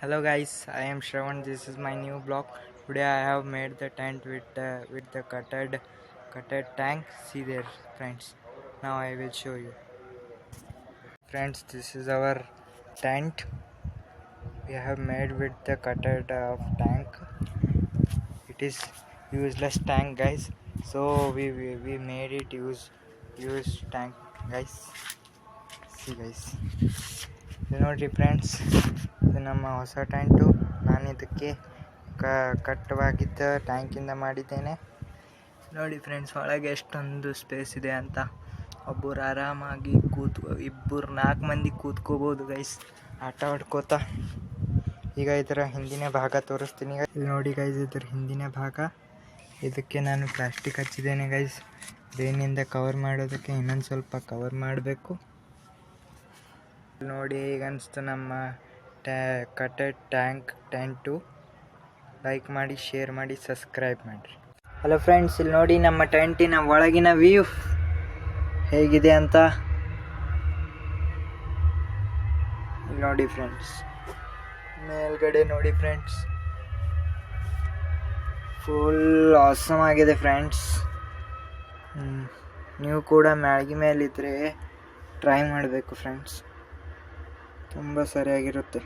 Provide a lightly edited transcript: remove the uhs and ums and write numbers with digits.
Hello guys, I am Shravan. This is my new blog. Today I have made the tent with the cutted tank. See there, friends. Now I will show you. Friends, this is our tent. We have made with the cutted tank. It is useless tank, guys. So we made it use tank, guys. See, guys. ನೋಡ್ರಿ friends, ಇದು ನಮ್ಮ ಹೊಸ ಟ್ಯಾಂಟು. ನಾನು ಇದಕ್ಕೆ ಕಟ್ಟವಾಗಿದ್ದ ಟ್ಯಾಂಕಿಂದ ಮಾಡಿದ್ದೇನೆ. ನೋಡಿ friends, ಒಳಗೆ ಎಷ್ಟೊಂದು ಸ್ಪೇಸ್ ಇದೆ ಅಂತ. ಒಬ್ಬರು ಆರಾಮಾಗಿ ಇಬ್ಬರು 4 ಮಂದಿ ಕೂತ್ಕೋಬೋದು ಗೈಸ್, ಆಟ ಆಡ್ಕೋತಾ. ಈಗ ಇದರ ಹಿಂದಿನ ಭಾಗ ತೋರಿಸ್ತೀನಿ. ಇಲ್ಲಿ ನೋಡಿ ಗೈಸ್, ಇದರ ಹಿಂದಿನ ಭಾಗ. ಇದಕ್ಕೆ ನಾನು ಪ್ಲಾಸ್ಟಿಕ್ ಹಚ್ಚಿದ್ದೇನೆ ಗೈಸ್. ರೇನಿಂದ ಕವರ್ ಮಾಡೋದಕ್ಕೆ ಇನ್ನೊಂದು ಸ್ವಲ್ಪ ಕವರ್ ಮಾಡಬೇಕು. ನೋಡಿ, ಈಗ ಅನಿಸ್ತು ನಮ್ಮ ಕಟೆಡ್ ಟೆಂಟು. ಲೈಕ್ ಮಾಡಿ, ಶೇರ್ ಮಾಡಿ, ಸಬ್ಸ್ಕ್ರೈಬ್ ಮಾಡಿರಿ. ಹಲೋ ಫ್ರೆಂಡ್ಸ್, ಇಲ್ಲಿ ನೋಡಿ ನಮ್ಮ ಟೆಂಟಿನ ಒಳಗಿನ ವ್ಯೂ ಹೇಗಿದೆ ಅಂತ. ಇಲ್ಲಿ ನೋಡಿ ಫ್ರೆಂಡ್ಸ್, ಮೇಲ್ಗಡೆ ನೋಡಿ ಫ್ರೆಂಡ್ಸ್, ಫುಲ್ ಆಸಮ್ ಆಗಿದೆ ಫ್ರೆಂಡ್ಸ್. ನೀವು ಕೂಡ ಮ್ಯಾಳ್ಗಿ ಮೇಲಿದ್ದರೆ ಟ್ರೈ ಮಾಡಬೇಕು ಫ್ರೆಂಡ್ಸ್, ತುಂಬ ಸರಿಯಾಗಿರುತ್ತೆ.